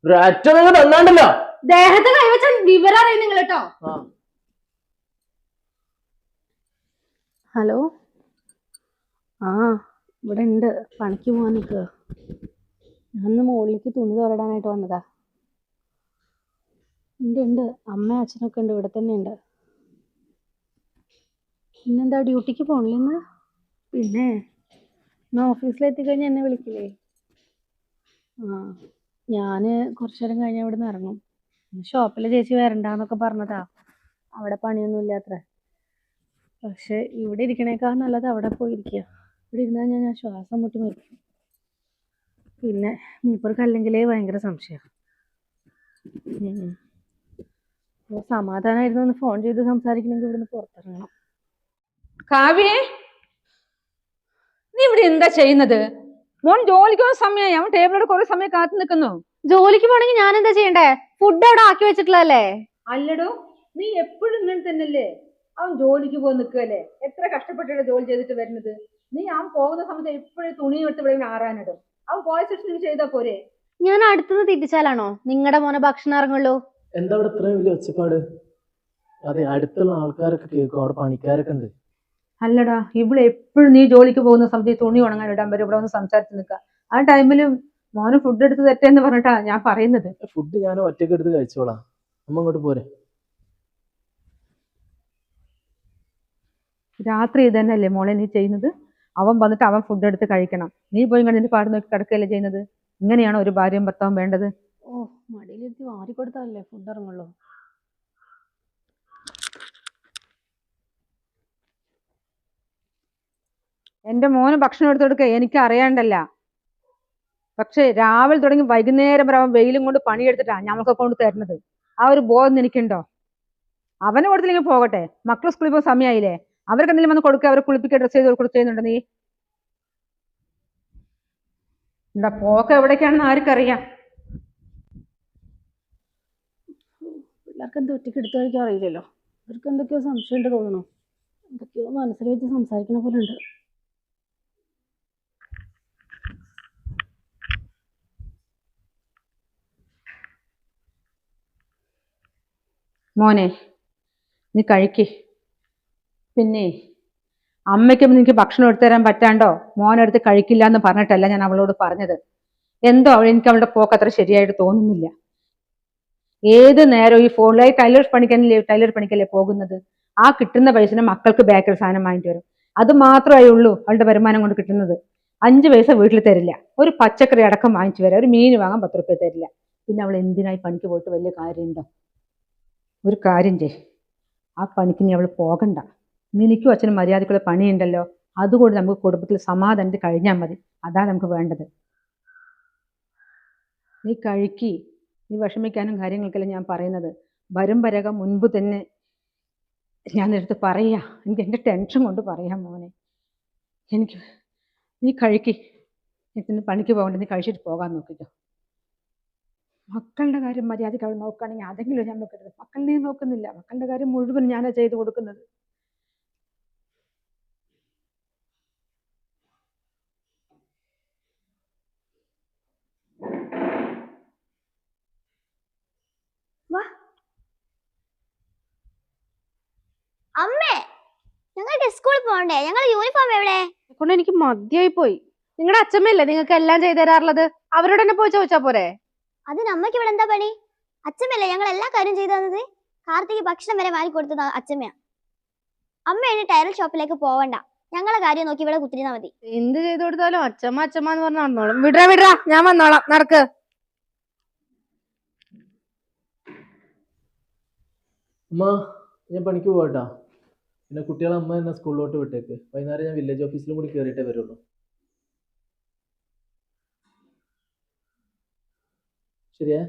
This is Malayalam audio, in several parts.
തന്നാണ്ടല്ലോ ദേഹത്ത് കൈവച്ച വിവരം അറിയും നിങ്ങൾ കേട്ടോ. ഹലോ, ആ ഇവിടെ ഉണ്ട്, പണിക്ക് പോവാൻ നിൽക്കുക. ഞാനിന്ന് മുകളിലേക്ക് തുണി തോരടാനായിട്ട് വന്നതാ. ഉണ്ട്, അമ്മയും അച്ഛനൊക്കെ ഉണ്ട്, ഇവിടെ തന്നെ ഉണ്ട്. പിന്നെന്താ, ഡ്യൂട്ടിക്ക് പോണില്ലെന്ന്? പിന്നെ ഇന്ന് ഓഫീസിലെത്തിക്കഴിഞ്ഞാൽ എന്നെ വിളിക്കില്ലേ? ആ, ഞാൻ കുറച്ചു നേരം കഴിഞ്ഞാൽ ഇവിടെ നിന്ന് ഇറങ്ങും. ഷോപ്പിലെ ചേച്ചി വരണ്ടാന്നൊക്കെ പറഞ്ഞതാ, അവിടെ പണിയൊന്നും ഇല്ലാത്ര. പക്ഷെ ഇവിടെ ഇരിക്കണേക്കാൾ നല്ലത് അവിടെ പോയിരിക്കുക. ഇവിടെ ഇരുന്നാൽ ഞാൻ ശ്വാസം മുട്ടി മരിക്കും. പിന്നെ മൂപ്പർക്ക് അല്ലെങ്കിലേ ഭയങ്കര സംശയം. സമാധാനമായിരുന്നു ഒന്ന് ഫോൺ ചെയ്ത് സംസാരിക്കണമെങ്കിൽ ഇവിടുന്ന് പുറത്തിറങ്ങണം. കാവ്യേ, നീ ഇവിടെ എന്താ ചെയ്യുന്നത്? മോൻ ജോലിക്ക് പോകുന്ന സമയമായി, അവൻ ടേബിളോട് കുറെ സമയം കാത്തു നിൽക്കുന്നു. ജോലിക്ക് പോണെങ്കിൽ ഞാൻ എന്താ ചെയ്യണ്ടേ? ഫുഡ് അവിടെ ആക്കി വെച്ചിട്ടുള്ളതല്ലേ. അല്ലടോ, നീ എപ്പോഴും ഇങ്ങനെ തന്നെയല്ലേ? അവൻ ജോലിക്ക് പോയി നിൽക്കുകയല്ലേ, എത്ര കഷ്ടപ്പെട്ടിട്ട് ജോലി ചെയ്തിട്ട് വരുന്നത്. നീ അവൻ പോകുന്ന സമയത്ത് എപ്പോഴും തുണി എടുത്ത് ഇവിടെ ആറാനിടും. അവൻ പോയ ശേഷം നീ ചെയ്താ പോരെ? ഞാൻ അടുത്തുനിന്ന് തിരിച്ചാലാണോ നിങ്ങളുടെ മോനെ ഭക്ഷണം ഇറങ്ങുള്ളൂ? എന്താ ഇവിടെ ഇത്രയും വലിയ ഒച്ചപ്പാട്? അതെ, അടുത്തുള്ള ആൾക്കാരൊക്കെ കേൾക്കും, അവിടെ പണിക്കാരൊക്കെ ഉണ്ട്. അല്ലടാ, ഇവിടെ എപ്പോഴും നീ ജോലിക്ക് പോകുന്ന സമയത്ത് തുണി ഉണങ്ങാൻ ഇടാൻ വരും, ഇവിടെ ഒന്ന് സംസാരിച്ച് നിൽക്കുക. ആ ടൈമിലും മോന് ഫുഡ് എടുത്ത് തെറ്റെന്ന് പറഞ്ഞിട്ടാ ഞാൻ പറയുന്നത്. ഫുഡ് ഞാൻ ഒറ്റയ്ക്ക് എടുത്ത് കഴിച്ചോളാം, അമ്മ ഇങ്ങോട്ട് പോരെ. രാത്രി ഇത് തന്നെയല്ലേ മോളെ നീ ചെയ്യുന്നത്? അവൻ വന്നിട്ട് അവൻ ഫുഡ് എടുത്ത് കഴിക്കണം, നീ പോയി കണ്ടിട്ട് പാട് നോക്കി കിടക്കുകയല്ലേ ചെയ്യുന്നത്? ഇങ്ങനെയാണോ ഒരു ഭാര്യയും ഭർത്താവും വേണ്ടത്? ഓ, മടിയിലെത്തി വാരി കൊടുത്താലല്ലേ ഫുഡ് ഇറങ്ങുള്ളൂ. എന്റെ മോന് ഭക്ഷണം എടുത്ത് കൊടുക്കുക എനിക്ക് അറിയാണ്ടല്ല. പക്ഷെ രാവിലെ തുടങ്ങി വൈകുന്നേരം വരെ അവൻ വെയിലും കൊണ്ട് പണിയെടുത്തിട്ടാ ഞമ്മൾക്ക് കൊണ്ട് തരുന്നത്. ആ ഒരു ബോധം എനിക്കുണ്ടോ? അവന് കൊടുത്തില്ലെങ്കിൽ പോകട്ടെ, മക്കൾ സ്കൂളിൽ പോകുന്ന സമയമായില്ലേ, അവർക്ക് എന്തെങ്കിലും വന്ന് കൊടുക്കുക, അവരെ കുളിപ്പിക്കുക, ഡ്രസ്സ് ചെയ്ത് കൊടുക്കുന്നുണ്ടോ നീ? എന്താ പോക്ക് എവിടേക്കാണെന്ന് ആർക്കറിയാം? പിള്ളേർക്ക് എന്താ ഒറ്റയ്ക്ക് എടുത്തു കഴിക്കാൻ അറിയില്ലല്ലോ. അവർക്ക് എന്തൊക്കെയോ സംശയമുണ്ട് തോന്നണു. എന്തൊക്കെയോ മനസ്സിൽ വെച്ച് സംസാരിക്കണ പോലെ ഉണ്ട്. മോനെ, നീ കഴിക്ക്. പിന്നെ അമ്മയ്ക്കും നിനക്ക് ഭക്ഷണം എടുത്തു തരാൻ പറ്റാണ്ടോ മോനെടുത്ത് കഴിക്കില്ല എന്ന് പറഞ്ഞിട്ടല്ല ഞാൻ അവളോട് പറഞ്ഞത്. എന്തോ എനിക്ക് അവളുടെ പോക്ക് അത്ര ശരിയായിട്ട് തോന്നുന്നില്ല. ഏത് നേരം ഈ ഫോണിലായി ടൈലർ പണിക്കല്ലേ പോകുന്നത്. ആ കിട്ടുന്ന പൈസ മക്കൾക്ക് ബേക്കറി സാധനം വാങ്ങിട്ട് വരും. അത് മാത്രമേ ഉള്ളൂ അവളുടെ വരുമാനം കൊണ്ട് കിട്ടുന്നത്. 5 പൈസ വീട്ടിൽ തരില്ല. ഒരു പച്ചക്കറി അടക്കം വാങ്ങിച്ചു വരാം, ഒരു മീൻ വാങ്ങാൻ 10 രൂപ തരില്ല. പിന്നെ അവൾ എന്തിനായി പണിക്ക് പോയിട്ട് വലിയ കാര്യമുണ്ടോ? ഒരു കാര്യം ചെയ്, ആ പണിക്ക് നീ അവൾ പോകണ്ട. നിനക്കും അച്ഛനും മര്യാദക്കുള്ള പണിയുണ്ടല്ലോ, അതുകൊണ്ട് നമുക്ക് കുടുംബത്തിൽ സമാധാനത്തിൽ കഴിഞ്ഞാൽ മതി. അതാണ് നമുക്ക് വേണ്ടത്. നീ കഴിക്കി, നീ വിഷമിക്കാനും കാര്യങ്ങൾക്കെല്ലാം ഞാൻ പറയുന്നത്. വരും വരകം മുൻപ് തന്നെ ഞാൻ എടുത്ത് പറയാ, എനിക്ക് എൻ്റെ ടെൻഷൻ കൊണ്ട് പറയാം മോനെ. നീ കഴിക്കി, എനിക്ക് പണിക്ക് പോകണ്ട, നീ കഴിച്ചിട്ട് പോകാൻ നോക്കിക്കോ. മക്കളുടെ കാര്യം മര്യാദയ്ക്ക് അവൾ നോക്കുകയാണെങ്കിൽ അതെങ്കിലും ഞാൻ നോക്കരുത്. മക്കളുടെ നോക്കുന്നില്ല, മക്കളുടെ കാര്യം മുഴുവൻ ഞാനാ ചെയ്തു കൊടുക്കുന്നത്. അമ്മേ, ഞങ്ങൾക്ക് സ്കൂളിൽ പോകണ്ടേ? ഞങ്ങളുടെ യൂണിഫോം എവിടെ? കൊണ്ട് എനിക്ക് മദ്യമായി പോയി. നിങ്ങളുടെ അച്ഛമ്മയല്ലേ നിങ്ങൾക്ക് എല്ലാം ചെയ്തു തരാറുള്ളത്, അവരോട് തന്നെ പോയി ചോദിച്ചാ പോരെ? അതിന് അമ്മയ്ക്ക് ഇവിടെ എന്താ പണി? അച്ഛമ്മല്ലേ ഞങ്ങൾ എല്ലാ കാര്യം ചെയ്തു തന്നത്. കാർത്തിക് ഭക്ഷണം വരെ വാങ്ങി കൊടുത്തത് അച്ഛമ്മയാ. അമ്മ ഇനി ടൈലർ ഷോപ്പിലേക്ക് പോവണ്ട, ഞങ്ങളെ കാര്യം നോക്കി ഇവിടെ കുത്തിരുന്നാ മതി. എന്ത് ചെയ്തു കൊടുത്താലും അച്ഛമ്മ അച്ഛമ്മ എന്ന് പറഞ്ഞ് നടന്നോളും. വിടറാ, ഞാൻ വന്നോളാം, നടക്ക്. അമ്മ, ഞാൻ പണിക്ക് പോകട്ടാ. പിന്നെ കുട്ടികളെ അമ്മ എന്നെ സ്കൂളിലോട്ട് വിട്ടേക്ക്. വൈകുന്നേരം ഞാൻ വില്ലേജ് ഓഫീസിലും കൂടി കയറിയിട്ടേ വരുള്ളൂ. ശരിയാ?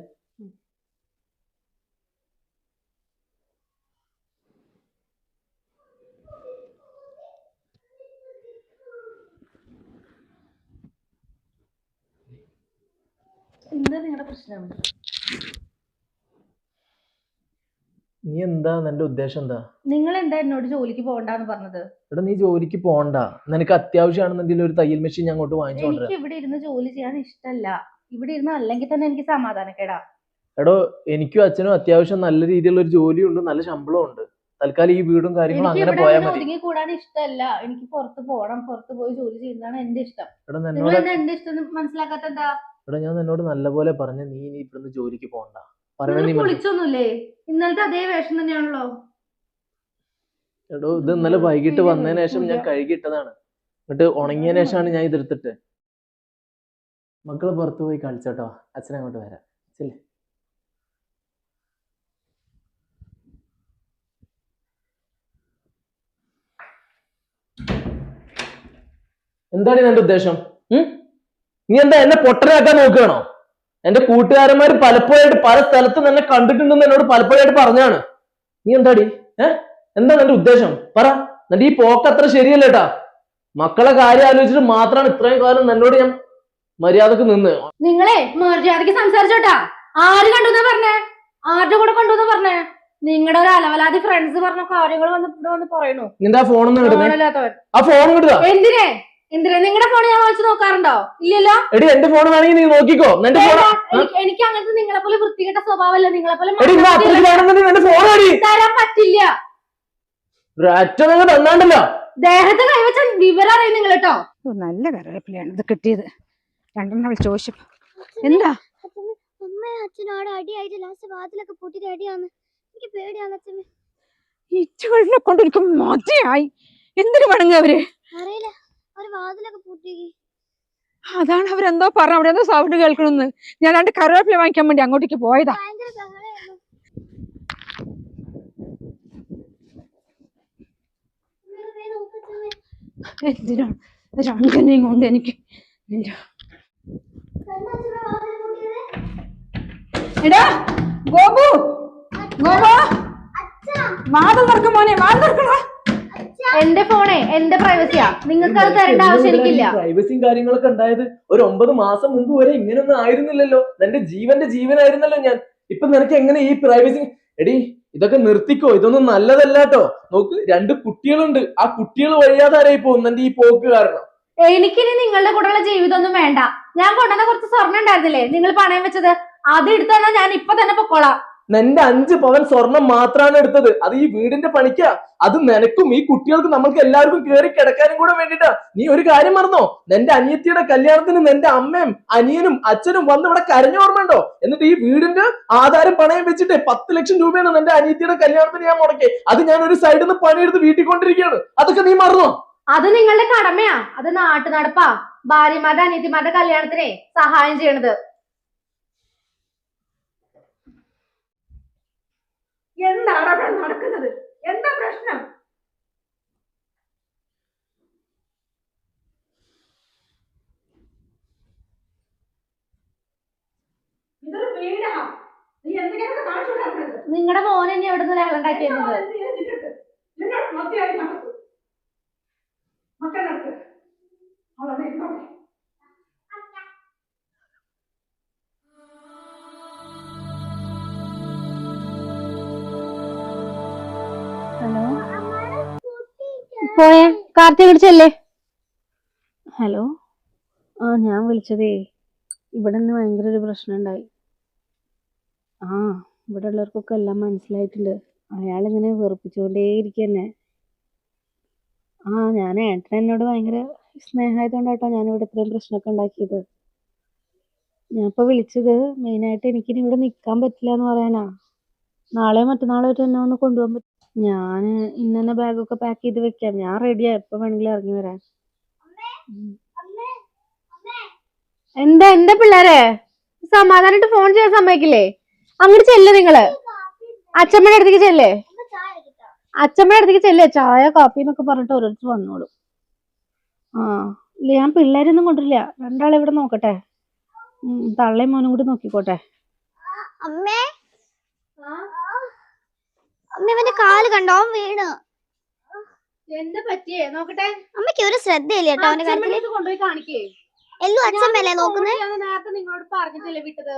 എന്താ നിങ്ങളുടെ പ്രശ്നം? നീ എന്താ, നിന്റെ ഉദ്ദേശം എന്താ? നിങ്ങൾ എന്താ എന്നോട് ജോലിക്ക് പോകണ്ടെന്ന് പറഞ്ഞത്? എടാ, നീ ജോലിക്ക് പോകണ്ട. നിനക്ക് അത്യാവശ്യമാണെന്നെങ്കിൽ ഒരു തയ്യൽ മെഷീൻ ഞാൻ അങ്ങോട്ട് വാങ്ങിച്ചോണ്ടാ. എനിക്ക് ഇവിടെ ഇരുന്ന് ജോലി ചെയ്യാൻ ഇഷ്ടമല്ല. ഇവിടെ ഇരുന്ന് അല്ലെങ്കിൽ തന്നെ എനിക്ക് സമാധാനക്കേടാ. എടോ എനിക്കും അച്ഛനും അത്യാവശ്യം നല്ല രീതിയിലുള്ള ഒരു ജോലിയുണ്ട്, നല്ല ശമ്പളവും ഉണ്ട്. തൽക്കാലം ഈ വീടും കാര്യങ്ങളും എനിക്ക് അങ്ങനെ ഇവിടെ പോയാൽ അങ്ങനെ മതി. ഒതുങ്ങി കൂടാൻ ഇഷ്ടമല്ല. എനിക്ക് പുറത്ത് പോകണം, പുറത്ത് പോയി ജോലി ചെയ്യുന്നതാണ് എന്റെ ഇഷ്ടം. എടാ നിങ്ങൾ എന്നോട് എന്താ എന്റെ ഇഷ്ടം മനസ്സിലാക്കാത്ത എന്താ? എടാ ഞാൻ നിന്നോട് നല്ലപോലെ പറഞ്ഞ നീ ഇനി ഇവിടുന്ന് ജോലിക്ക് പോകണ്ട പറയണ നിങ്ങൾ നീ മനസ്സിലാ- കുളിച്ചൊന്നുമില്ലേ? ഇന്നലത്തെ അതേ വേഷം തന്നെയാണല്ലോ. എടോ ഇത് ഇന്നലെ വൈകിട്ട് വന്നതിന് ശേഷം ഞാൻ കഴുകിയിട്ടതാണ്. എന്നിട്ട് ഉണങ്ങിയതിന് ശേഷമാണ് ഞാൻ ഇതെടുത്തിട്ട്. മക്കള് പുറത്തു പോയി കളിച്ചോട്ടോ, അച്ഛൻ അങ്ങോട്ട് വരാം. ശരി. എന്താണ് നിന്റെ ഉദ്ദേശം? നീ എന്താ എന്നെ പൊട്ടനാക്കാൻ നോക്കുകയാണോ? എന്റെ കൂട്ടുകാരന്മാർ പലപ്പോഴായിട്ട് പല സ്ഥലത്തും എന്നെ കണ്ടിട്ടുണ്ടെന്ന് എന്നോട് പലപ്പോഴായിട്ട് പറഞ്ഞാണ്. നീ എന്താടി എന്താ നിന്റെ ഉദ്ദേശം പറ. എന്നിട്ട് ഈ പോക്ക് അത്ര ശരിയല്ലേട്ടാ. മക്കളെ കാര്യം ആലോചിച്ചിട്ട് മാത്രമാണ് ഇത്രയും കാലം എന്നോട് ഞാൻ മര്യാദക്ക് നിന്ന്. നിങ്ങളെ മര്യാദക്ക് സംസാരിച്ചോട്ടാ. ആര് കണ്ടുന്നാ പറഞ്ഞേ? ആരുടെ കൂടെ കണ്ടുന്നാ പറഞ്ഞേ? നിങ്ങളുടെ ഒരു അലവലാതി ഫ്രണ്ട്സ് പറഞ്ഞ കാര്യങ്ങൾ വന്ന് പറയണു. നിന്റെ ആ ഫോണൊന്നും ഫോണില്ലാത്തവൻ. ആ ഫോൺ കിട്ടുക. എന്തിനെ നിങ്ങളുടെ ഫോൺ ഞാൻ വാങ്ങിച്ചു നോക്കാറുണ്ടോ? ഇല്ലല്ലോ. എടി എന്റെ ഫോൺ വേണമെങ്കിൽ നീ നോക്കിക്കോ. നിന്റെ ഫോൺ എനിക്ക് അങ്ങനത്തെ നിങ്ങളെ പോലെ വൃത്തികെട്ട സ്വഭാവമല്ല. നിങ്ങളെ പോലെ തരാൻ പറ്റില്ല. തന്നാണ്ടല്ലോ ദേഹത്ത് കൈവച്ച വിവരം അറിയും നിങ്ങൾ കേട്ടോ. നല്ല കറിവേപ്പിലയാണ് ഇത് കിട്ടിയത്. രണ്ടെണ്ണം ചോദിച്ചു എന്താ അമ്മയും അച്ഛനോട് അടിയായിട്ട് ലാസ്റ്റ് വാതിലൊക്കെ പൊട്ടിട്ട് അടിയാന്ന്. എനിക്ക് പേടിയാണ് അച്ഛമ്മ. ഇറ്റുകളിനെ കൊണ്ട് എനിക്ക് മതിയായി. എന്തിനു വേണമെങ്കിൽ അവര് അറിയില്ല, അവര് വാതിലൊക്കെ പൊട്ടി. അതാണ് അവരെന്തോ പറഞ്ഞു. അവിടെ എന്തോ സൗണ്ട് കേൾക്കണമെന്ന്. ഞാൻ രണ്ട് കറിവേപ്പില വാങ്ങിക്കാൻ വേണ്ടി അങ്ങോട്ടേക്ക് പോയതാ. ഭയങ്കര ബഹളമായിരുന്നു. എന്തിനാണ് രണ്ടിനെയും കൊണ്ട് എനിക്ക് എടാ ഗോപു ഗോപു വാതിൽ തുറക്കും മോനെ, വാതിൽ തുറക്കടാ. എന്റെ ഫോണേ എന്റെ പ്രൈവസിയാ. നിങ്ങൾക്ക് അത് തരേണ്ട ആവശ്യം എനിക്കില്ല. പ്രൈവസിയും കാര്യങ്ങളൊക്കെ ഉണ്ടായത് ഒരു 9 മാസം മുമ്പ് വരെ ഇങ്ങനൊന്നും ആയിരുന്നില്ലല്ലോ. നിന്റെ ജീവന്റെ ജീവനായിരുന്നല്ലോ ഞാൻ. ഇപ്പൊ നിനക്ക് എങ്ങനെ ഈ പ്രൈവസി? എടി ഇതൊക്കെ നിർത്തിക്കോ, ഇതൊന്നും നല്ലതല്ല കേട്ടോ. നോക്ക് 2 കുട്ടികളുണ്ട്. ആ കുട്ടികൾ വഴിയാതാരായി പോകും നിന്റെ ഈ പോക്ക് കാരണം. എനിക്കിനി നിങ്ങളുടെ കൂടെയുള്ള ജീവിതമൊന്നും വേണ്ട. ഞാൻ കൊണ്ടുവന്ന കുറച്ച് സ്വർണ്ണം ഉണ്ടായിരുന്നില്ലേ നിങ്ങൾ പണയം വെച്ചത്, അത് എടുത്താൽ ഞാൻ ഇപ്പൊ തന്നെ പൊക്കോളാം. നിന്റെ 5 പവൻ സ്വർണം മാത്രമാണ് എടുത്തത്. അത് ഈ വീടിന്റെ പണിക്കാ. അത് നിനക്കും ഈ കുട്ടികൾക്കും നമ്മൾക്ക് എല്ലാവർക്കും കയറി കിടക്കാനും കൂടെ വേണ്ടിട്ടാ. നീ ഒരു കാര്യം മറന്നോ? നിന്റെ അനിയത്തിയുടെ കല്യാണത്തിന് നിന്റെ അമ്മയും അനിയനും അച്ഛനും വന്ന് ഇവിടെ കരഞ്ഞോർമ്മയുണ്ടോ? എന്നിട്ട് ഈ വീടിന്റെ ആധാരം പണയം വെച്ചിട്ട് 10 ലക്ഷം രൂപയാണ് നിന്റെ അനിയത്തിയുടെ കല്യാണത്തിന് ഞാൻ മുടക്കി. അത് ഞാൻ ഒരു സൈഡിൽ നിന്ന് പണിയെടുത്ത് വീട്ടിൽ കൊണ്ടിരിക്കുകയാണ്. അതൊക്കെ നീ മറന്നോ? അത് നിങ്ങളുടെ കടമയാ. അത് നാട്ടു നടപ്പാ. ഭാര്യമാരുടെ അനിയത്തിമാരുടെ കല്യാണത്തിനെ സഹായം ചെയ്യണത്. എന്താണ് അവിടെ നടക്കുന്നത്? എന്താ പ്രശ്നം? ഇതൊരു വീടാ. നീ എന്തിനാണ് കാണിച്ചു കൊടുക്കുന്നത്? നിങ്ങളുടെ മോൻ എന്നെ എവിടെ നിന്ന് ലഹളം ഉണ്ടാക്കിയിരുന്നത്? മക്കളെടുത്ത് അവളെ ഇന്നോട്ടെ. ഹലോ പോയേ കാർത്തിക വിളിച്ചല്ലേ? ഹലോ ഞാൻ വിളിച്ചതേ ഇവിടെ നിന്ന് ഭയങ്കര ഒരു പ്രശ്നം ഉണ്ടായി. ഇവിടെ ഉള്ളവർക്കൊക്കെ എല്ലാം മനസ്സിലായിട്ടുണ്ട്. അയാളിങ്ങനെ വെറുപ്പിച്ചുകൊണ്ടേയിരിക്കന്നെ. ഞാൻ ഏട്ടൻ എന്നോട് ഭയങ്കര സ്നേഹമായതുകൊണ്ട് കേട്ടോ ഞാനിവിടെ ഇത്രയും പ്രശ്നമൊക്കെ ഉണ്ടാക്കിയത്. ഞാൻ ഇപ്പോൾ വിളിച്ചത് മെയിനായിട്ട് എനിക്കിനി ഇവിടെ നിൽക്കാൻ പറ്റില്ല എന്ന് പറയാനാ. നാളെ മറ്റന്നാളായിട്ട് എന്നെ ഒന്ന് കൊണ്ടുപോകാൻ പറ്റും. ഞാൻ ഇന്നെ ബാഗൊക്കെ പാക്ക് ചെയ്ത് വെക്കാം. ഞാൻ റെഡിയാ, എപ്പോൾ വേണമെങ്കിലും ഇറങ്ങി വരാൻ. എന്താ പിള്ളേരെ സമാധാനമായിട്ട് ഫോൺ ചെയ്യാൻ സമ്മതിക്കില്ലേ? അങ്ങോട്ട് ചെല്ല്. നിങ്ങള് അച്ഛമ്മയുടെ അടുത്തേക്ക് ചെല്ലേ. അച്ഛമ്മയുടെ അടുത്തേക്ക് ചെല്ലേ. ചായ കാപ്പി എന്നൊക്കെ പറഞ്ഞിട്ട് ഓരോരുത്തർ വന്നോളൂ. ഇല്ല ഞാൻ പിള്ളേരൊന്നും കൊണ്ടില്ല. രണ്ടാളെ ഇവിടെ നോക്കട്ടെ. തള്ളയും മോനും കൂടി നോക്കിക്കോട്ടെ. അമ്മേ അമ്മ ഇവന്റെ കാല് കണ്ടോ? അവൻ വീണ്. എന്താ പറ്റിയേ നോക്കട്ടെ. അമ്മയ്ക്ക് ഒരു ശ്രദ്ധയില്ല കേട്ടോ അവന്റെ കാര്യത്തില്. കൊണ്ടുപോയി കാണിക്കേ. എല്ലാം അച്ഛമ്മല്ലേ നോക്കുന്നേ? നേരത്തെ നിങ്ങളോട് പറഞ്ഞിട്ടല്ലേ വിട്ടത്.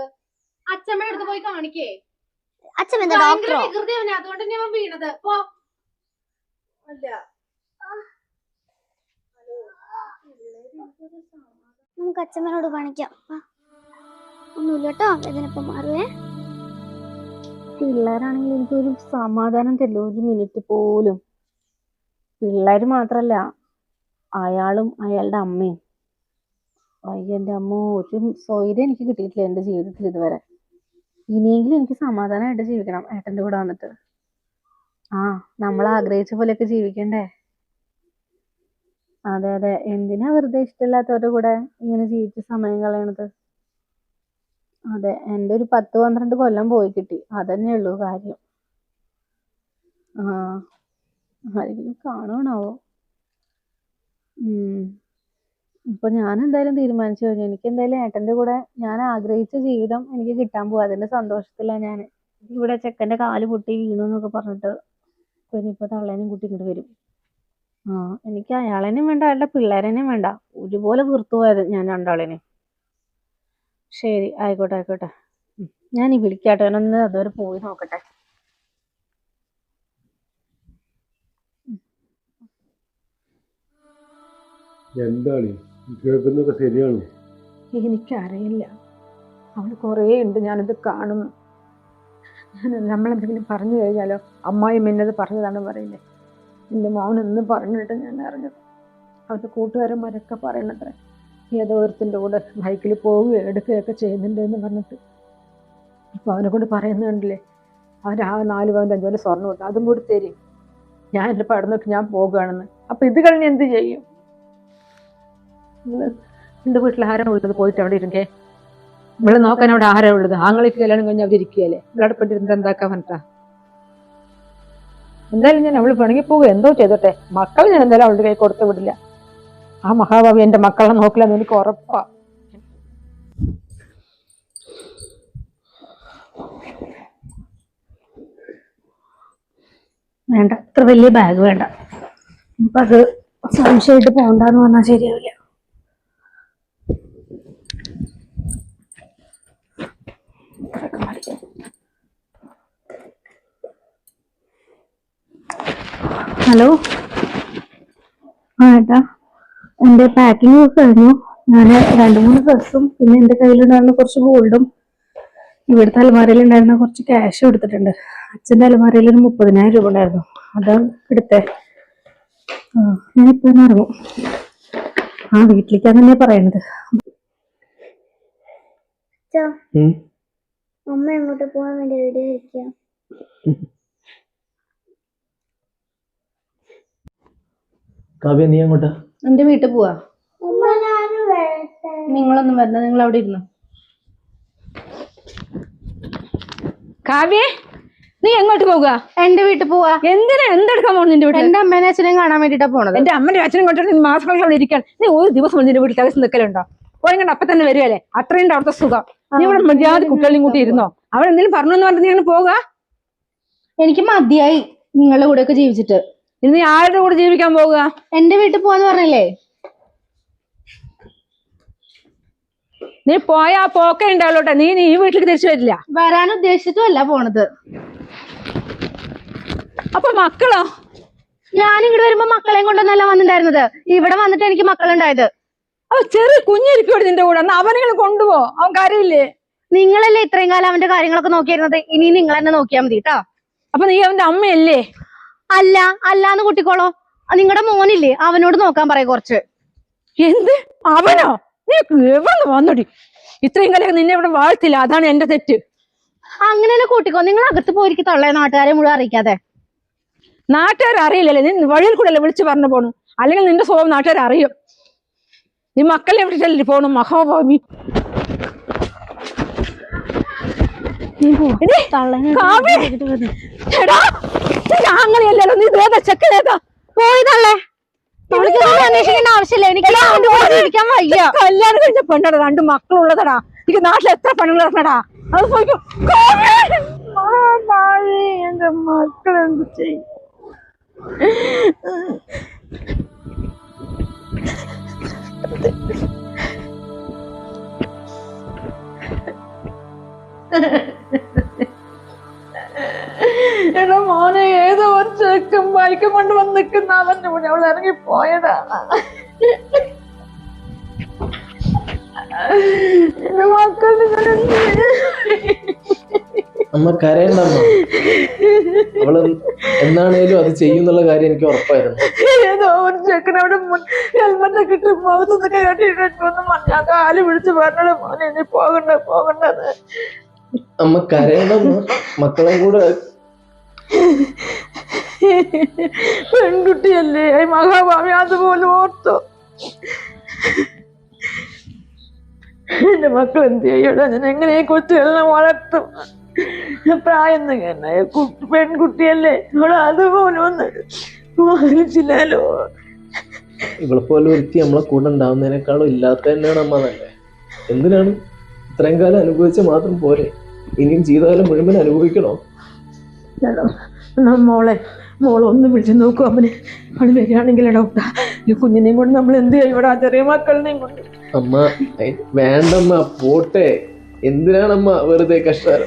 അച്ഛമ്മയുടെ അടുത്ത് പോയി കാണിക്കേ. അച്ഛമ്മ എന്താ ഡോക്ടറോ? വികൃതി അവനെ, അതുകൊണ്ട് ഞാൻ വീണത്. പോ. അല്ല നമുക്ക് അച്ഛമ്മനോട് കാണിക്കാം. ഒന്നുമില്ല കേട്ടോ, വേദന ഇപ്പം മാറുവേ. പിള്ളേരാണെങ്കിൽ എനിക്കൊരു സമാധാനം തരില്ല ഒരു മിനിറ്റ് പോലും. പിള്ളേര് മാത്രല്ല, അയാളും അയാളുടെ അമ്മയും. അയ്യ എൻ്റെ അമ്മ, ഒരു സ്വൈര്യം എനിക്ക് കിട്ടിയിട്ടില്ല എൻ്റെ ജീവിതത്തിൽ ഇതുവരെ. ഇനിയെങ്കിലും എനിക്ക് സമാധാനമായിട്ട് ജീവിക്കണം ഏട്ടൻ്റെ കൂടെ വന്നിട്ട്. ആ, നമ്മൾ ആഗ്രഹിച്ച പോലെയൊക്കെ ജീവിക്കണ്ടേ? അതെ അതെ, എന്തിനാ വെറുതെ ഇഷ്ടമില്ലാത്തവരുടെ കൂടെ ഇങ്ങനെ ജീവിച്ച സമയം കളയണത്? അതെ, എൻ്റെ ഒരു 10-12 കൊല്ലം പോയി കിട്ടി, അതന്നെ ഉള്ളൂ കാര്യം. ആ, ആരെങ്കിലും കാണുവാണാവോ? ഇപ്പൊ ഞാൻ എന്തായാലും തീരുമാനിച്ചു കഴിഞ്ഞു. എനിക്ക് എന്തായാലും ഏട്ടന്റെ കൂടെ ഞാൻ ആഗ്രഹിച്ച ജീവിതം എനിക്ക് കിട്ടാൻ പോവാ. അതിന്റെ സന്തോഷത്തിലാണ് ഞാൻ. ഇവിടെ ചെക്കന്റെ കാല് പൊട്ടി വീണു എന്നൊക്കെ പറഞ്ഞിട്ട് ഇനിയിപ്പോ തള്ളേനും കൂട്ടി ഇങ്ങോട്ട് വരും. ആ, എനിക്ക് അയാളെയും വേണ്ട അയാളുടെ പിള്ളേരെയും വേണ്ട, ഒരുപോലെ വീർത്തു പോയത് ഞാൻ രണ്ടാളേനെ. ശരി, ആയിക്കോട്ടെ ആയിക്കോട്ടെ. ഞാൻ ഈ വിളിക്കാട്ടെ, ഞാനൊന്ന് അതുവരെ പോയി നോക്കട്ടെ. എന്താണ് കേൾക്കുന്നതൊക്കെ ശരിയാണോ? എനിക്കറിയില്ല, അവൾ കുറേ ഉണ്ട് ഞാനിത് കാണുന്നു. നമ്മളെന്തെങ്കിലും പറഞ്ഞു കഴിഞ്ഞാലോ അമ്മായി മിന്നത് പറഞ്ഞതാണ് പറയില്ലേ. എൻ്റെ മോനെന്ന് പറഞ്ഞിട്ട് ഞാൻ അറിഞ്ഞത്. അവൻ്റെ കൂട്ടുകാരന്മാരൊക്കെ പറയണത്രേ ഏതോ ഒരുത്തിൻ്റെ കൂടെ ബൈക്കിൽ പോവുകയോ എടുക്കുകയൊക്കെ ചെയ്യുന്നുണ്ട് എന്ന് പറഞ്ഞിട്ട്. ഇപ്പോൾ അവനെ കൊണ്ട് പറയുന്നുണ്ടല്ലേ, അവൻ ആ 4 പവൻ്റെ 5 പവൻ്റെ സ്വർണ്ണം കൊടുത്തു, അതും കൂടി തരും, ഞാൻ എൻ്റെ പടം നോക്കി ഞാൻ പോകുകയാണെന്ന്. അപ്പം ഇത് കഴിഞ്ഞ് എന്ത് ചെയ്യും? എൻ്റെ വീട്ടിൽ ആരാ ഉള്ളത്? പോയിട്ട് അവിടെ ഇരുന്നേ. ഇവിടെ നോക്കാൻ അവിടെ ആരാ ഉള്ളത്? ആങ്ങൾക്ക് കല്യാണം കഴിഞ്ഞ് അവിടെ ഇരിക്കുകയല്ലേ, ഇവിടെ പെട്ടിരുന്ന് എന്താക്കാൻ പറഞ്ഞിട്ടാ? എന്തായാലും ഞാൻ അവള് പിണങ്ങി പോകുക എന്തോ ചെയ്തോട്ടെ, മക്കളെ ഞാൻ എന്തായാലും അവളുടെ കൈ കൊടുത്തു വിടില്ല. ആ മഹാഭാവി എൻ്റെ മക്കളെ നോക്കില്ലെന്ന് എനിക്ക് ഉറപ്പാ. വേണ്ട, അത്ര വലിയ ബാഗ് വേണ്ട. ഇപ്പൊ അത് സംശയമായിട്ട് പോണ്ടെന്ന് പറഞ്ഞാൽ ശരിയാവില്ല. ഹലോ, ആ ഏട്ടാ, എൻ്റെ പാക്കിംഗ് ഒക്കെ കഴിഞ്ഞു. ഞാൻ 2-3 ഡ്രസ്സും പിന്നെ എൻ്റെ കയ്യിലുണ്ടായിരുന്ന കുറച്ച് ഗോൾഡും ഇവിടുത്തെ അലമാരയിൽ ഉണ്ടായിരുന്ന കുറച്ച് ക്യാഷും എടുത്തിട്ടുണ്ട്. അച്ഛൻ്റെ അലമാരയിൽ ഒരു 30,000 രൂപ ഉണ്ടായിരുന്നു, അതാ എടുത്തേ. ഞാനിപ്പോ ഇറങ്ങും. ആ, വീട്ടിലേക്കാണ് തന്നെ പറയണത്. അമ്മ എങ്ങോട്ട് പോകാൻ വേണ്ടി റെഡി ആയിരിക്കാം. കാവ്യ, നീ അങ്ങോട്ടാ? എന്റെ വീട്ടിൽ പോവാ. നിങ്ങളൊന്നും വരണ, നിങ്ങൾ അവിടെ ഇരുന്നു. കാവ്യേ, നീ എങ്ങോട്ട് പോവുക? എന്റെ വീട്ടിൽ പോവാ. എന്തിനാ? എന്തെടുക്കാൻ പോകണം നിന്റെ വീട്ടിൽ? എന്റെ അമ്മേനെ അച്ഛനെയും കാണാൻ വേണ്ടിട്ടാ പോണത്. എന്റെ അമ്മന്റെ അച്ഛനും കൊണ്ടിട്ട് നീ മാസങ്ങളോടെ ഇരിക്കാൻ. നീ ഒരു ദിവസം നിന്റെ വീട്ടിൽ തകർച്ച് നിൽക്കലുണ്ടോ? പോയെങ്കിൽ അപ്പൊ തന്നെ വരുവല്ലേ, അത്രയും അവിടുത്തെ സുഖം. നീ ഇവിടെ മര്യാദ കുട്ടികളെയും കൂട്ടി ഇരുന്നോ? അവരെന്തെങ്കിലും പറഞ്ഞു എന്ന് പറഞ്ഞിട്ട് നീ അങ്ങനെ പോവുക? എനിക്ക് മതിയായി നിങ്ങളുടെ കൂടെ ഒക്കെ ജീവിച്ചിട്ട്. ഇനി നീ ആരുടെ കൂടെ ജീവിക്കാൻ പോവുക? എന്റെ വീട്ടിൽ പോവാന്ന് പറഞ്ഞല്ലേ. നീ പോയാ പോക്കേ ഉണ്ടാവല്ലോട്ടെ, നീ ഈ വീട്ടിലേക്ക് തിരിച്ചു വരില്ല. വരാൻ ഉദ്ദേശിച്ചിട്ടും അല്ല പോണത്. അപ്പൊ മക്കളോ? ഞാൻ ഇങ്ങോട്ട് വരുമ്പോ മക്കളെയും കൊണ്ടൊന്നല്ല വന്നിട്ടുണ്ടായിരുന്നത്, ഇവിടെ വന്നിട്ട് എനിക്ക് മക്കളുണ്ടായത്. അവ ചെറിയ കുഞ്ഞിരിക്കൂടെ നിന്റെ കൂടെ, അവനെങ്കിലും കൊണ്ടുപോ, അവൻ കരയില്ലേ? നിങ്ങളല്ലേ ഇത്രയും കാലം അവന്റെ കാര്യങ്ങളൊക്കെ നോക്കിയിരുന്നത്, ഇനി നിങ്ങൾ തന്നെ നോക്കിയാൽ മതി കേട്ടോ. അപ്പൊ നീ അവന്റെ അമ്മയല്ലേ? അല്ല, അല്ലാന്ന് കുട്ടിക്കോളോ. നിങ്ങളുടെ മോനില്ലേ, അവനോട് നോക്കാൻ പറയ കുറച്ച്. എന്ത് അവനോ? നീ എവിടെ വന്നോടി? ഇത്രയും കാലം നിന്നെ ഇവിടെ വാഴ്ത്തില്ല, അതാണ് എന്റെ തെറ്റ്. അങ്ങനെ തന്നെ കൂട്ടിക്കോ. നിങ്ങൾ അകത്ത് പോയിരിക്കും തള്ളേ, നാട്ടുകാരെ മുഴുവൻ അറിയിക്കാതെ. നാട്ടുകാർ അറിയില്ലല്ലേ, നീ വഴിയിൽ കൂടെ അല്ലേ വിളിച്ചു പറഞ്ഞു പോണു, അല്ലെങ്കിൽ നിന്റെ സ്വഭാവം നാട്ടുകാർ അറിയും. നീ മക്കളെ വിളിച്ചല്ലേ പോണു മഹാഭാവി. അങ്ങനെയല്ലോ, നീ ചെക്കനേതാ? പോയി തള്ളേ, അന്വേഷിക്കേണ്ട ആവശ്യമില്ല. എനിക്ക് വയ്യ. കല്യാണം കഴിഞ്ഞ പെണ്ണടാ, 2 മക്കളുള്ളതടാ. എനിക്ക് നാട്ടിൽ എത്ര പെണ്ണുങ്ങൾ ഇറങ്ങടാ. അത് പോയിക്കോ. എന്റെ മക്കൾ എന്ത് ചെയ്യും? എടാ മോനെ, ഏതോ ഒരു ചെക്കൻ ബൈക്കും കൊണ്ട് വന്ന് നിൽക്കുന്ന അവന്റെ കൂടെ അവൾ ഇറങ്ങി പോയതാ. എന്റെ മക്കളുടെ അമ്മ കരയണ്ടമ്മ. അവള് എന്താണേലും അത് ചെയ്യുന്നുള്ള കാര്യം എനിക്ക് ഉറപ്പായിരുന്നു. ഏതോ ഒരു ചെക്കൻ അവിടെ ഹെൽമെറ്റൊക്കെ ഇട്ട് മുഖത്തൊക്കെ കെട്ടിയിട്ടൊന്ന് ഞാൻ കാല് പിടിച്ച് പറഞ്ഞത് മോനെ ഇനി പോകണ്ടത്. അമ്മ കരയണ്ടമ്മ. മക്കളെ കൂടെ പെൺകുട്ടിയല്ലേ മഹാഭാവി അതുപോലെ ഓർത്തോ. എന്റെ മക്കൾ എന്ത് ചെയ്യടാ? ഞാൻ എങ്ങനെ കൊച്ചുകളെ വളർത്തും? പ്രായം തന്നെ പെൺകുട്ടിയല്ലേ ഇവിടെ അതുപോലെ ഒന്ന് വാങ്ങിച്ചില്ലല്ലോ. ഇവളെ പോലെ ഒരുത്തി നമ്മളെ കൂടെ ഉണ്ടാവുന്നതിനേക്കാളും ഇല്ലാത്ത തന്നെയാണ് അമ്മ നല്ലേ. എന്തിനാണ് ഇത്രയും കാലം അനുഭവിച്ച മാത്രം പോരെ, ഇനിയും ജീവിതകാലം മുഴുവൻ അനുഭവിക്കണോ? മോളൊന്ന് വിളിച്ചു നോക്കൂ അവന്. അവള് വരികയാണെങ്കിൽ ഡോക്ടർ ഈ കുഞ്ഞിനെയും കൊണ്ട് നമ്മൾ എന്ത് ചെയ്യും ഇവിടെ? ആ ചെറിയ മക്കളിനെയും കൊണ്ട്. അമ്മ വേണ്ടമ്മ, പോട്ടെ. എന്തിനാണമ്മ വെറുതെ കഷ്ടം?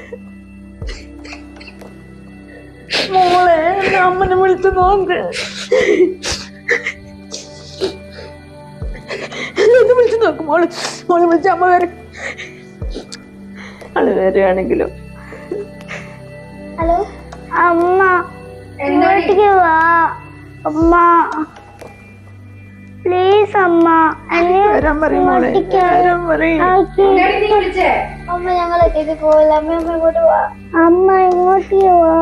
മോളെ അമ്മനെ വിളിച്ചു നോക്ക്. വിളിച്ചു നോക്ക് മോളെ വിളിച്ച അമ്മ വരും. അത് വരികയാണെങ്കിലും. ഹലോ അമ്മ, ഇങ്ങോട്ടേക്ക് വാ അമ്മ, പ്ലീസ് അമ്മ. വരാൻ പറയും മോളെ, വരാൻ പറയും. അമ്മ ഞങ്ങളൊക്കെ പോവില്ല. അമ്മ ഇങ്ങോട്ട് വാ. അമ്മ ഇങ്ങോട്ടേക്ക് വാ.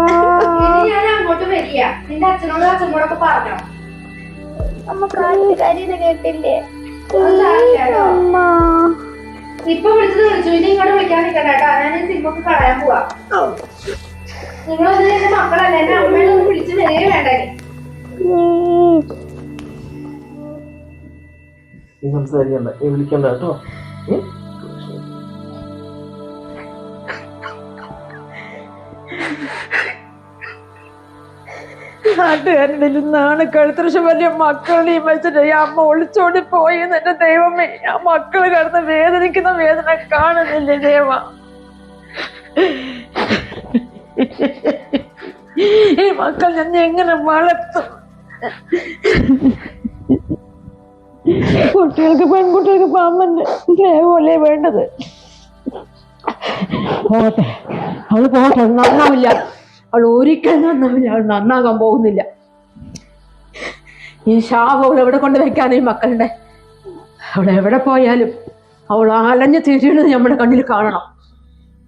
അങ്ങോട്ട് വരിക. നിന്റെ അച്ഛനോടും അച്ഛനോടൊക്കെ പറഞ്ഞോ? അമ്മ കാര്യം കേട്ടില്ലേ? അമ്മ ഇപ്പൊ വിളിച്ചു. ഇനി ഇങ്ങോട്ട് വിളിക്കാൻ നിൽക്കണ്ട കേട്ടോ. ഞാൻ സിമ്മൊക്കെ കളയാൻ പോവാ. നിങ്ങളൊന്നും എന്റെ മക്കളല്ല. എന്റെ അമ്മയോട് വിളിച്ച് വരികയെ വേണ്ടേ? സംസാരിക്കണ്ട, വിളിക്കണ്ട കേട്ടോ. നാട്ടുകാരുടെ നിന്നാണ് കഴുത്തൃശ വലിയ മക്കളെയും വെച്ചിട്ട് ഈ അമ്മ ഒളിച്ചോടി പോയെന്ന്. എന്റെ ദൈവമേ, ആ മക്കള് കിടന്ന് വേദനിക്കുന്ന വേദന കാണുന്നില്ലേ ദേവ? ഈ മക്കൾ ഞാൻ എങ്ങനെ വളർത്തും? പെൺകുട്ടികൾക്ക് ഇപ്പൊ അമ്മന്റെ സ്നേഹമല്ലേ വേണ്ടത്? പോട്ടെ, അവള് പോട്ടെ, നന്നാവില്ല. അവൾ ഒരിക്കലും നന്നാവില്ല. അവൾ നന്നാകാൻ പോകുന്നില്ല. ഈ ശാപം അവൾ എവിടെ കൊണ്ട് വെക്കാനേ മക്കളുടെ? അവൾ എവിടെ പോയാലും അവൾ അലഞ്ഞു തിരിയണത് നമ്മുടെ കണ്ണിൽ കാണണം.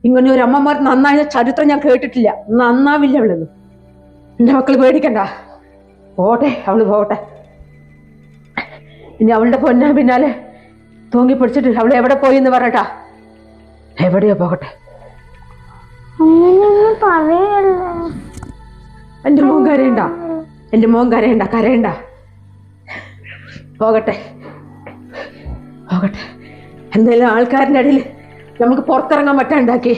ഇങ്ങനെ ഒരു അമ്മമാർ നന്നായ ചരിത്രം ഞാൻ കേട്ടിട്ടില്ല. നന്നാവില്ല അവളൊന്നും. എൻ്റെ മക്കൾ പേടിക്കണ്ട, പോട്ടെ, അവള് പോട്ടെ. ഇനി അവളുടെ പൊന്നാ പിന്നാലെ തൂങ്ങി പിടിച്ചിട്ട് അവൾ എവിടെ പോയി എന്ന് പറയട്ടാ. എവിടെയോ പോകട്ടെ. എന്റെ മോൻ കരയണ്ട, എന്റെ മോൻ കരയണ്ട. പോകട്ടെ. എന്തായാലും ആൾക്കാരുടെ ഇടയിൽ നമുക്ക് പുറത്തിറങ്ങാൻ പറ്റാണ്ടാക്കി.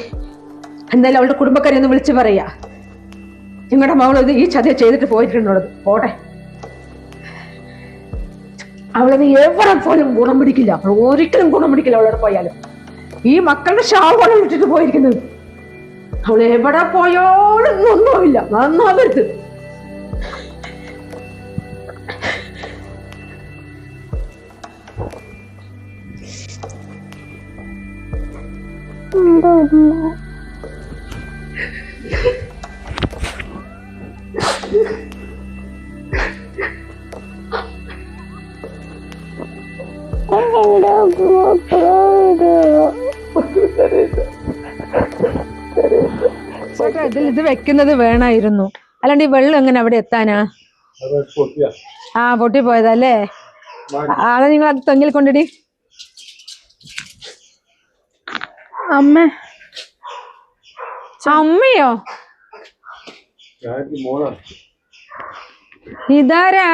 എന്തായാലും അവളുടെ കുടുംബക്കാരെ ഒന്ന് വിളിച്ചു പറയാ, നിങ്ങളുടെ മകളത് ഈ ചതിയ ചെയ്തിട്ട് പോയിട്ടുള്ളത്. പോട്ടെ. അവളത് എവിടെ പോലും ഗുണം പിടിക്കില്ല. അവൾ ഒരിക്കലും ഗുണം പിടിക്കില്ല. അവളോട് പോയാലും ഈ മക്കളുടെ ശാപമാണ് വിട്ടിട്ട് പോയിരിക്കുന്നത്. അവൾ എവിടെ പോയാലും ഒന്നുമില്ല, നന്നാവരുത്. ഇത് വെക്കുന്നത് വേണമായിരുന്നു. അല്ലാണ്ട് ഈ വെള്ളം എങ്ങനെ അവിടെ എത്താനാ? ആ, പൊട്ടി പോയതല്ലേ? അത് നിങ്ങൾ അത് തെങ്ങിൽ കൊണ്ടിടി. അമ്മയോ? ഇതാരാ?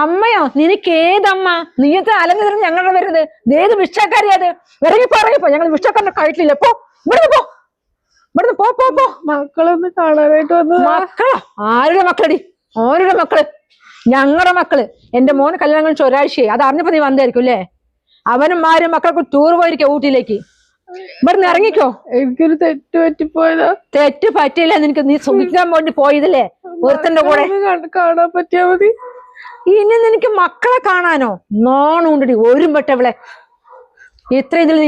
അമ്മയോ? നിനക്ക് ഏതമ്മ? നീയത്തെ അലഞ്ഞു ഞങ്ങളുടെ വരുന്നത് ഏത് വിഷക്കാരിയാ? അത് ഇറങ്ങിപ്പോ. ഞങ്ങൾ വിഷക്കാരനെ കഴിച്ചില്ല. പോ, ഇവിടുന്ന് പോ. മക്കളൊന്ന് കാണാനായിട്ട് വന്നു. മക്കളോ? ആരുടെ മക്കളടി? ഓരുടെ മക്കള്? ഞങ്ങളുടെ മക്കള്. എന്റെ മോന് കല്യാണം കഴിച്ച ഒരാഴ്ചയായി. അത് അറിഞ്ഞപ്പോ നീ വന്നായിരിക്കും അല്ലേ? അവനും ആരും മക്കൾക്ക് ടൂർ പോയിരിക്കോ ഊട്ടിയിലേക്ക്. ഇവിടുന്ന് ഇറങ്ങിക്കോ. എനിക്കൊരു തെറ്റ് പറ്റിപ്പോയതാ. തെറ്റ് പറ്റിയില്ല നിനക്ക്. നീ സുഖിക്കാൻ വേണ്ടി പോയതല്ലേ ഒരുത്തന്റെ കൂടെ. കാണാൻ പറ്റിയാ മതി. ഇനി നിനക്ക് മക്കളെ കാണാനോ? നോണുണ്ടടി ഒരു പെട്ടവളെ. ഇത്രയും ഇതിൽ നീ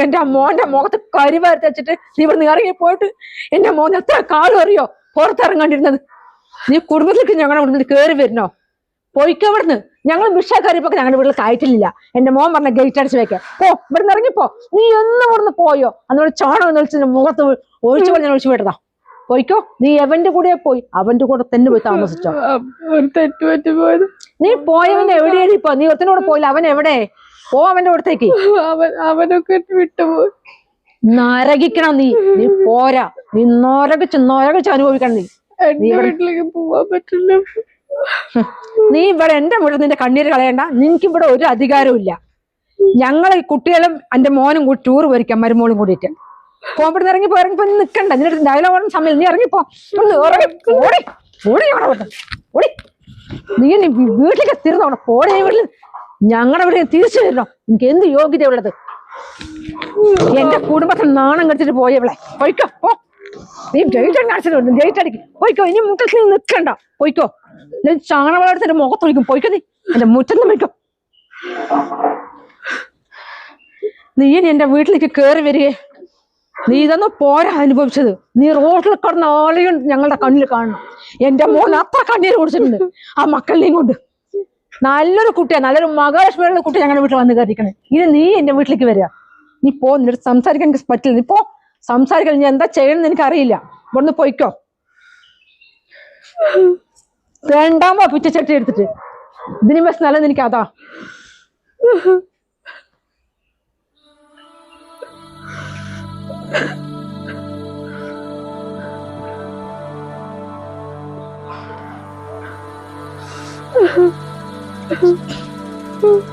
എന്റെ മോന്റെ മുഖത്ത് കരിവാരത്ത് വെച്ചിട്ട് നീ ഇവിടെ നിന്ന് ഇറങ്ങി പോയിട്ട് എന്റെ മോൻ എത്ര കാലം അറിയോ പുറത്തിറങ്ങാണ്ടിരുന്നത്. നീ കുടുംബത്തിലേക്ക് ഞങ്ങളുടെ കുടുംബത്തിൽ കയറി വരുന്നോ? പോയിക്കോ ഇവിടുന്ന്. ഞങ്ങൾ ഭിക്ഷ കയറിയപ്പോ ഞങ്ങളുടെ വീട്ടിൽ കയറ്റില്ല. എന്റെ മോൻ പറഞ്ഞ ഗേറ്റ് അടിച്ച് വെക്കാം. പോ, ഇവിടുന്ന് ഇറങ്ങിപ്പോ. നീ എന്നും ഇവിടുന്ന് പോയോ? അന്നോട് ചോണം എന്ന് വിളിച്ച് മുഖത്ത് ഒഴിച്ചു പറഞ്ഞ ഒഴിച്ചു വിട്ടതാ. പോയിക്കോ. നീ എവന്റെ കൂടെ പോയി അവന്റെ കൂടെ തന്നെ പോയി താമസിച്ചോ? ഒരു തെറ്റ് പറ്റിപ്പോയത്. നീ പോയവന്റെ എവിടെയാണ് ഇപ്പൊ? നീ ഒരുത്തനോട് പോയില്ല. അവൻ എവിടെ? പോ അവന്റെ അടുത്തേക്ക്. അവനൊക്കെ വിട്ടുപോയി. നരകിക്കണം നീ. നീ പോരാ. നീ നരകിച്ച് അനുഭവിക്കണം. നീ വീട്ടിലേക്ക് പോവാൻ പറ്റില്ല. നീ ഇവിടെ എന്റെ വീട്ടിൽ നിന്റെ കണ്ണീര് കളയണ്ട. നിനക്ക് ഇവിടെ ഒരു അധികാരവും ഇല്ല. ഞങ്ങളെ കുട്ടികളും എന്റെ മോനും കൂടി ടൂർ പോയിരിക്കാം, മരുമോളും കൂടിയിട്ട്. പോകുമ്പോഴത്തെ ഇറങ്ങിപ്പോ നിൽക്കണ്ട. നിന്റെ ഡയലോഗ് സമയം നീ ഇറങ്ങിപ്പോ. ഓടി ഓടി നീ വീട്ടിലേക്ക് തീർന്നോണം. പോടേ വീട്ടിൽ. ഞങ്ങളുടെ വീട്ടിൽ തിരിച്ചു വരണോ? എനിക്ക് എന്ത് യോഗ്യത ഉള്ളത്? എന്റെ കുടുംബത്തിൽ നാണം കടിച്ചിട്ട് പോയവളെ. പോയിക്കോ. പോ. നീ ജയിറ്റ് കാണിച്ചിട്ടുണ്ട്. ജയിറ്റ് അടിക്കും. പോയിക്കോ. ഇനി മുറ്റത്ത് നീ നിൽക്കണ്ട. പോയിക്കോ. ഞാൻ ചാണവളെടുത്ത് എന്റെ മുഖത്തൊഴിക്കും. പോയിക്കോ. നീ എന്റെ മുറ്റത്ത് പോയിക്കോ. നീ ഇനി എന്റെ വീട്ടിലേക്ക് കയറി വരികയെ. നീ ഇതൊന്നും പോരാ അനുഭവിച്ചത്. നീ റോഡിൽ കിടന്ന ആളെയും ഞങ്ങളുടെ കണ്ണിൽ കാണണം. എന്റെ മോൻ അത്ര കണ്ണീര് കുടിച്ചിട്ടുണ്ട് ആ മക്കളെയും കൊണ്ട്. നല്ലൊരു കുട്ടിയാ, നല്ലൊരു മഹാലക്ഷ്മിയുള്ള കുട്ടി ഞങ്ങളുടെ വീട്ടിൽ വന്ന് കയറിക്കണേ. ഇനി നീ എന്റെ വീട്ടിലേക്ക് വരിക. നീ പോ. നിന്റെ സംസാരിക്കാൻ എനിക്ക് പറ്റില്ല. നീ പോ. സംസാരിക്കാൻ ഞാൻ എന്താ ചെയ്യണമെന്ന് എനിക്കറിയില്ല. ഇവിടുന്ന് പോയിക്കോ. വേണ്ടാമോ പിച്ചച്ചട്ടി എടുത്തിട്ട്? ഇതിന് ബസ് നല്ലത് എനിക്ക് അതാ. Mm-hmm.